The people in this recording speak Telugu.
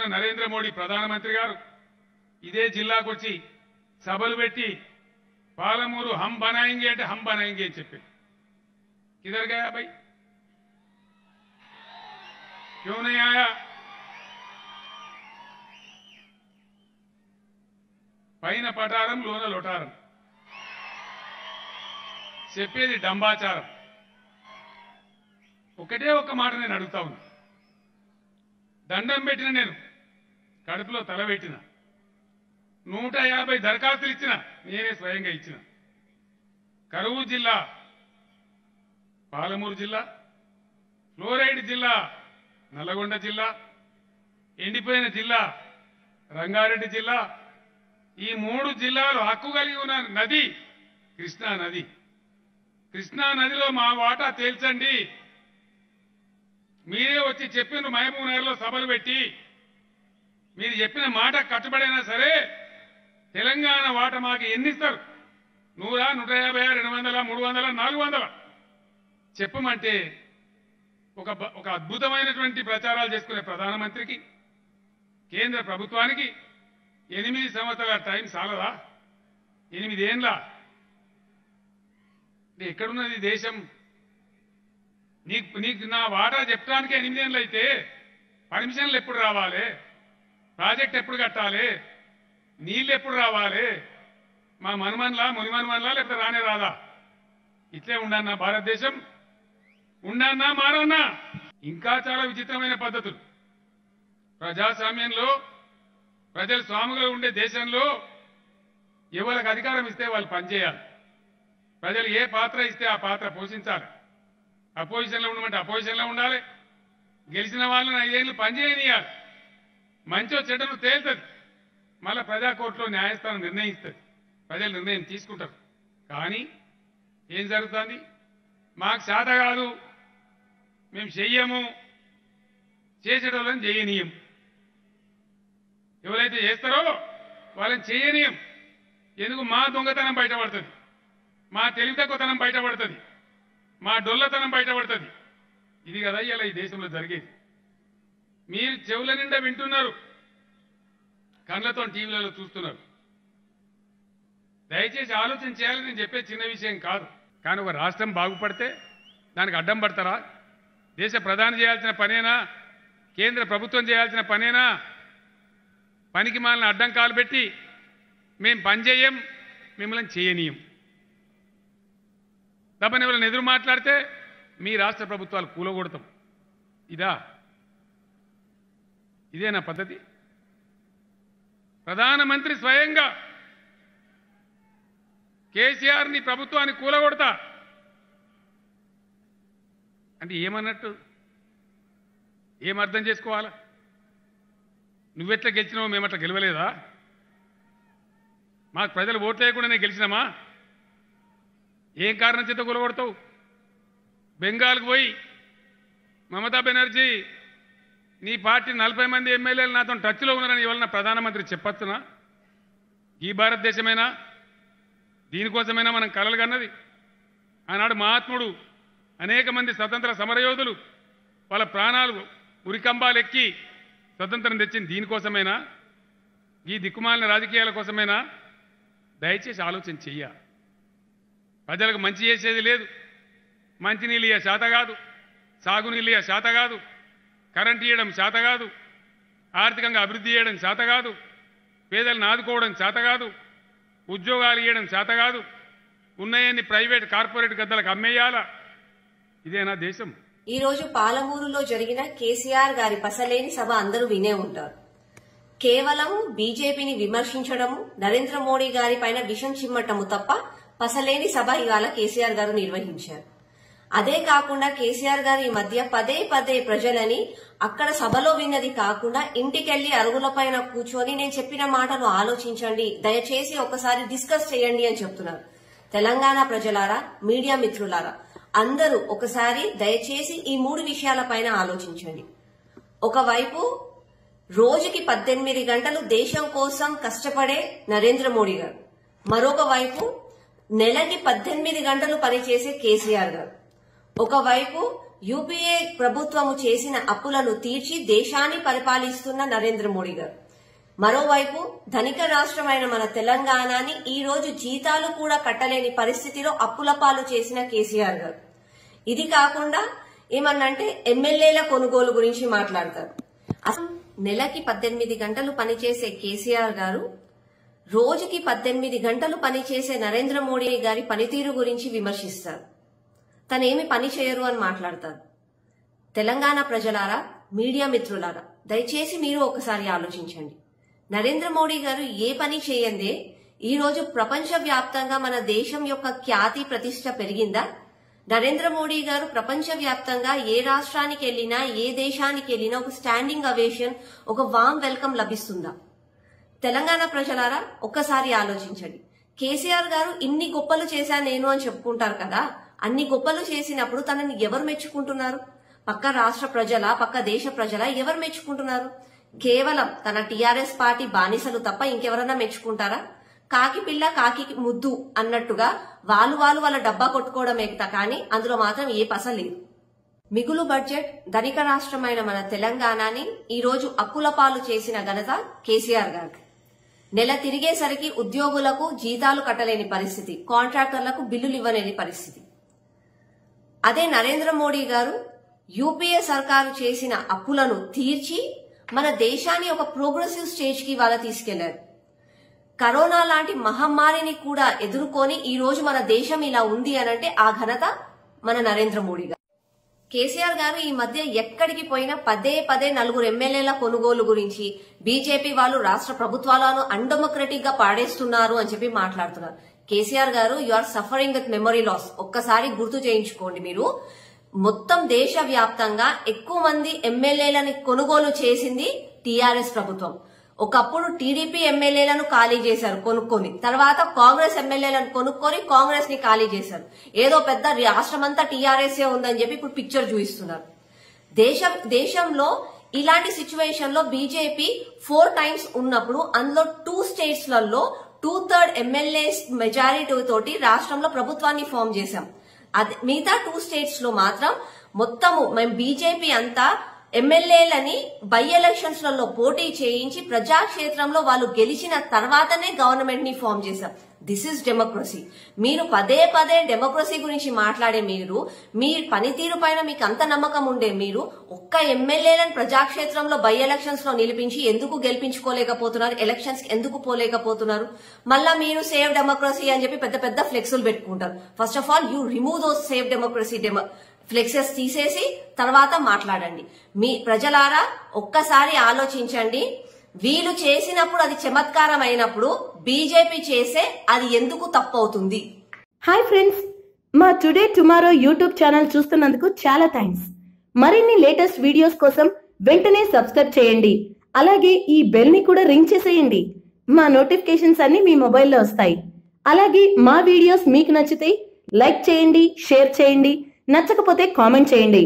ఉన్న నరేంద్ర మోడీ ప్రధానమంత్రి గారు ఇదే జిల్లాకు వచ్చి సభలు పెట్టి పాలమూరు హమ్ బనాయింగే అంటే హమ్ బనాయింగే అని చెప్పి किधर गया भाई क्यों नहीं आया పైన పటారం లోన లొటారం చెప్పేది డంబాచారం ఒకటే ఒక్క మాట నేను అడుగుతా ఉన్నా దండం పెట్టిన నేను కడుపులో తల పెట్టిన 150 దరఖాస్తులు ఇచ్చిన నేనే స్వయంగా ఇచ్చిన కరువు జిల్లా పాలమూరు జిల్లా ఫ్లోరైడ్ జిల్లా నల్లగొండ జిల్లా ఎండిపోయిన జిల్లా రంగారెడ్డి జిల్లా ఈ 3 జిల్లాలు హక్కు కలిగి ఉన్న నది కృష్ణా నది కృష్ణా నదిలో మా వాటా తేల్చండి మీరే వచ్చి చెప్పిన మహబూబ్ నగర్ లో సభలు పెట్టి మీరు చెప్పిన మాట కట్టుబడైనా సరే తెలంగాణ వాటా మాకు ఎన్ని ఇస్తారు 100 150 200 300 400 చెప్పమంటే ఒక అద్భుతమైనటువంటి ప్రచారాలు చేసుకునే ప్రధానమంత్రికి కేంద్ర ప్రభుత్వానికి 8 సంవత్సరాల టైం చాలదా 8 ఏండ్ల ఎక్కడున్నది దేశం నీకు నా వాటా చెప్పడానికి 8 ఏళ్ళు అయితే పర్మిషన్లు ఎప్పుడు రావాలి ప్రాజెక్ట్ ఎప్పుడు కట్టాలి నీళ్ళు ఎప్పుడు రావాలి మా మనమన్లా మునిమన్మన్లా లేకపోతే రానే రాదా ఇట్లే ఉండన్నా భారతదేశం ఉండన్నా మారన్నా ఇంకా చాలా విచిత్రమైన పద్ధతులు ప్రజాస్వామ్యంలో ప్రజలు స్వాములుగా ఉండే దేశంలో ఎవరికి అధికారం ఇస్తే వాళ్ళు పనిచేయాలి ప్రజలు ఏ పాత్ర ఇస్తే ఆ పాత్ర పోషించాలి అపోజిషన్లో ఉండమంటే అపోజిషన్లో ఉండాలి గెలిచిన వాళ్ళని 5 ఏళ్ళు పనిచేయనియాలి మంచో చెడ్డను తేలుతుంది మళ్ళీ ప్రజా కోర్టులో న్యాయస్థానం నిర్ణయిస్తుంది ప్రజలు నిర్ణయం తీసుకుంటారు కానీ ఏం జరుగుతుంది మాకు చేత కాదు మేము చెయ్యము చేసేటోళ్ళని చేయనీయం ఎవరైతే చేస్తారో వాళ్ళని చేయనీయం ఎందుకు మా దొంగతనం బయటపడుతుంది మా తెలివితక్కువతనం బయటపడుతుంది మా డొల్లతనం బయటపడుతుంది ఇది కదా ఇలా ఈ దేశంలో జరిగేది మీరు చెవుల నిండా వింటున్నారు కళ్ళతో టీవీలలో చూస్తున్నారు దయచేసి ఆలోచన చేయాలని నేను చెప్పే చిన్న విషయం కాదు కానీ ఒక రాష్ట్రం బాగుపడితే దానికి అడ్డం పడతారా దేశ ప్రధాని చేయాల్సిన పనేనా కేంద్ర ప్రభుత్వం చేయాల్సిన పనేనా పనికి మాలిన అడ్డంకాలు పెట్టి మేం పనిచేయం మిమ్మల్ని చేయనీయం తప్పని ఎవరైనా ఎదురు మాట్లాడితే మీ రాష్ట్ర ప్రభుత్వాలు కూలగొడతాం ఇదేనా పద్ధతి ప్రధానమంత్రి స్వయంగా కేసీఆర్ ని ప్రభుత్వాన్ని కూలగొడతా అంటే ఏమన్నట్టు ఏమర్థం చేసుకోవాలా నువ్వెట్లా గెలిచినావు మేమట్లా గెలవలేదా మాకు ప్రజలు ఓట్లు వేయకుండానే గెలిచినామా ఏం కారణం చేత కూలగొడతావు బెంగాల్కు పోయి మమతా బెనర్జీ నీ పార్టీ 40 మంది ఎమ్మెల్యేలు నాతో టచ్లో ఉన్నారని ఇవాళ ప్రధానమంత్రి చెప్పచ్చునా ఈ భారతదేశమేనా దీనికోసమైనా మనం కలలు కన్నది ఆనాడు మహాత్ముడు అనేక మంది స్వతంత్ర సమరయోధులు వాళ్ళ ప్రాణాలు ఉరికంబాలు ఎక్కి స్వతంత్రం తెచ్చింది దీనికోసమేనా ఈ దిక్కుమాలిన రాజకీయాల కోసమేనా దయచేసి ఆలోచన చెయ్య ప్రజలకు మంచి చేసేది లేదు మంచినీళ్ళు ఇయ్య శాత కాదు సాగునీళ్ళు ఇయ్య శాత కాదు కరెంట్ ఇవ్వడం శాత కాదు ఆర్థికంగా అభివృద్ధి చేయడం శాత కాదు పేదలను ఆదుకోవడం శాత కాదు ఉద్యోగాలు ఇవ్వడం శాత కాదు ఉన్నాయన్ని ప్రైవేట్ కార్పొరేట్ గద్దలకు అమ్మేయాలా ఇదేనా దేశం ఈ రోజు పాలమూరులో జరిగిన కేసీఆర్ గారి పసలేని సభ అందరూ వినే ఉంటారు కేవలం బీజేపీని విమర్శించడము నరేంద్ర మోడీ గారి పైన విషం చిమ్మటము తప్ప పసలేని సభ ఇవాళ కేసీఆర్ గారు నిర్వహించారు అదే కాకుండా కేసీఆర్ గారు ఈ మధ్య పదే పదే ప్రజలని అక్కడ సభలో విన్నది కాకుండా ఇంటికెళ్లి అరుగులపైన కూర్చొని నేను చెప్పిన మాటను ఆలోచించండి దయచేసి ఒకసారి డిస్కస్ చేయండి అని చెప్తున్నారు తెలంగాణ ప్రజలారా మీడియా మిత్రులారా అందరూ ఒకసారి దయచేసి ఈ 3 విషయాలపైన ఆలోచించండి ఒకవైపు రోజుకి 18 గంటలు దేశం కోసం కష్టపడే నరేంద్ర మోడీ గారు మరొక వైపు నెలకి 18 గంటలు పనిచేసే కేసీఆర్ గారు ఒకవైపు యూపీఏ ప్రభుత్వము చేసిన అప్పులను తీర్చి దేశాన్ని పరిపాలిస్తున్న నరేంద్ర మోడీ గారు. మరోవైపు ధనిక రాష్ట్రమైన మన తెలంగాణని ఈ రోజు జీతాలు కూడా కట్టలేని పరిస్థితిలో అప్పుల పాలు చేసిన కేసీఆర్ గారు. ఇది కాకుండా ఏమన్నంటే ఎమ్మెల్యేల కొనుగోలు గురించి మాట్లాడతారు. అసలు నెలకి 18 గంటలు పనిచేసే కేసీఆర్ గారు రోజుకి 18 గంటలు పనిచేసే నరేంద్ర మోడీ గారి పనితీరు గురించి విమర్శిస్తారు. తనేమి పని చేయరు అని మాట్లాడతారు. తెలంగాణ ప్రజలారా, మీడియా మిత్రులారా, దయచేసి మీరు ఒకసారి ఆలోచించండి. నరేంద్ర మోడీ గారు ఏ పని చేయందే ఈ రోజు ప్రపంచ వ్యాప్తంగా మన దేశం యొక్క ఖ్యాతి ప్రతిష్ట పెరిగిందా? నరేంద్ర మోడీ గారు ప్రపంచ వ్యాప్తంగా ఏ రాష్ట్రానికి వెళ్లినా, ఏ దేశానికి వెళ్లినా ఒక స్టాండింగ్ అవేషన్, ఒక వామ్ వెల్కమ్ లభిస్తుందా? తెలంగాణ ప్రజలారా ఒక్కసారి ఆలోచించండి. కేసీఆర్ గారు ఇన్ని గొప్పలు చేశా నేను అని చెప్పుకుంటారు కదా, అన్ని గొప్పలు చేసినప్పుడు తనని ఎవరు మెచ్చుకుంటున్నారు? పక్క రాష్ట్ర ప్రజల, పక్క దేశ ప్రజల ఎవరు మెచ్చుకుంటున్నారు? కేవలం తన టీఆర్ఎస్ పార్టీ బానిసలు తప్ప ఇంకెవరన్నా మెచ్చుకుంటారా? కాకి పిల్ల కాకి ముద్దు అన్నట్టుగా వాళ్ళు వాళ్ళ డబ్బా కొట్టుకోవడమే కానీ అందులో మాత్రం ఏ పస లేదు. మిగులు బడ్జెట్ ధనిక రాష్ట్రమైన మన తెలంగాణని ఈ రోజు అప్పుల పాలు చేసిన ఘనత కేసీఆర్ గారు. నెల తిరిగేసరికి ఉద్యోగులకు జీతాలు కట్టలేని పరిస్థితి, కాంట్రాక్టర్లకు బిల్లులు ఇవ్వలేని పరిస్థితి. అదే నరేంద్ర మోడీ గారు యూపీఏ సర్కారు చేసిన అప్పులను తీర్చి మన దేశాన్ని ఒక ప్రోగ్రెసివ్ స్టేజ్ కి వాళ్ళ తీసుకెళ్లారు. కరోనా లాంటి మహమ్మారిని కూడా ఎదుర్కొని ఈ రోజు మన దేశం ఇలా ఉంది అనంటే ఆ ఘనత మన నరేంద్ర మోడీ గారు. కేసీఆర్ గారు ఈ మధ్య ఎక్కడికి పోయినా పదే నలుగురు ఎమ్మెల్యేల కొనుగోలు గురించి, బీజేపీ వాళ్ళు రాష్ట్ర ప్రభుత్వాలను అన్డెమోక్రటిక్ గా పాడేస్తున్నారు అని చెప్పి మాట్లాడుతున్నారు. కేసీఆర్ గారు you are suffering with memory loss. ఒక్కసారి గుర్తు చేయించుకోండి. మీరు మొత్తం దేశ వ్యాప్తంగా ఎక్కువ మంది ఎమ్మెల్యేలను కొనుగోలు చేసింది టీఆర్ఎస్ ప్రభుత్వం. ఒకప్పుడు టీడీపీ ఎమ్మెల్యేలను ఖాళీ చేశారు కొనుక్కొని, తర్వాత కాంగ్రెస్ ఎమ్మెల్యేలను కొనుక్కొని కాంగ్రెస్ ని ఖాళీ చేశారు. ఏదో పెద్ద రాష్ట్రమంతా టీఆర్ఎస్ఏ ఉందని చెప్పి ఇప్పుడు పిక్చర్ చూపిస్తున్నారు. దేశంలో ఇలాంటి సిచ్యువేషన్ లో బీజేపీ 4 times ఉన్నప్పుడు అందులో 2 states లలో 2/3 ఎమ్మెల్యేస్ మెజారిటీ తోటి రాష్ట్రంలో ప్రభుత్వాన్ని ఫామ్ చేశాం. అది మిగతా 2 states లో మాత్రం మొత్తము మేము బీజేపీ అంతా ఎమ్మెల్యేలని బై ఎలక్షన్స్ లలో పోటీ చేయించి ప్రజాక్షేత్రంలో వాళ్ళు గెలిచిన తర్వాతనే గవర్నమెంట్ ని ఫామ్ చేశాం. This is democracy. మీరు పదే డెమోక్రసీ గురించి మాట్లాడే మీరు, మీ పనితీరు పైన మీకు అంత నమ్మకం ఉండే మీరు ఒక్క ఎమ్మెల్యేలను ప్రజాక్షేత్రంలో బై ఎలక్షన్స్ లో నిలిపించి ఎందుకు గెలిపించుకోలేకపోతున్నారు? ఎలక్షన్స్ ఎందుకు పోలేకపోతున్నారు? మళ్ళా మీరు సేవ్ డెమోక్రసీ అని చెప్పి పెద్ద ఫ్లెక్సులు పెట్టుకుంటారు. First of all you remove those save democracy plexus తీసేసి తర్వాత మాట్లాడండి. మీ ప్రజలారా ఒక్కసారి ఆలోచించండి. వీళ్ళు చేసినప్పుడు అది చమత్కారం అయినప్పుడు బీజేపీ చేసే అది ఎందుకు తప్పవుతుంది? హాయ్ ఫ్రెండ్స్, మా టుడే టుమారో యూట్యూబ్ ఛానల్ చూస్తున్నందుకు చాలా థ్యాంక్స్. మరిన్ని లేటెస్ట్ వీడియోస్ కోసం వెంటనే సబ్స్క్రైబ్ చేయండి. అలాగే ఈ బెల్ ని కూడా రింగ్ చేసేయండి. మా నోటిఫికేషన్స్ అన్ని మీ మొబైల్లో వస్తాయి. అలాగే మా వీడియోస్ మీకు నచ్చితే లైక్ చేయండి, షేర్ చేయండి, నచ్చకపోతే కామెంట్ చేయండి.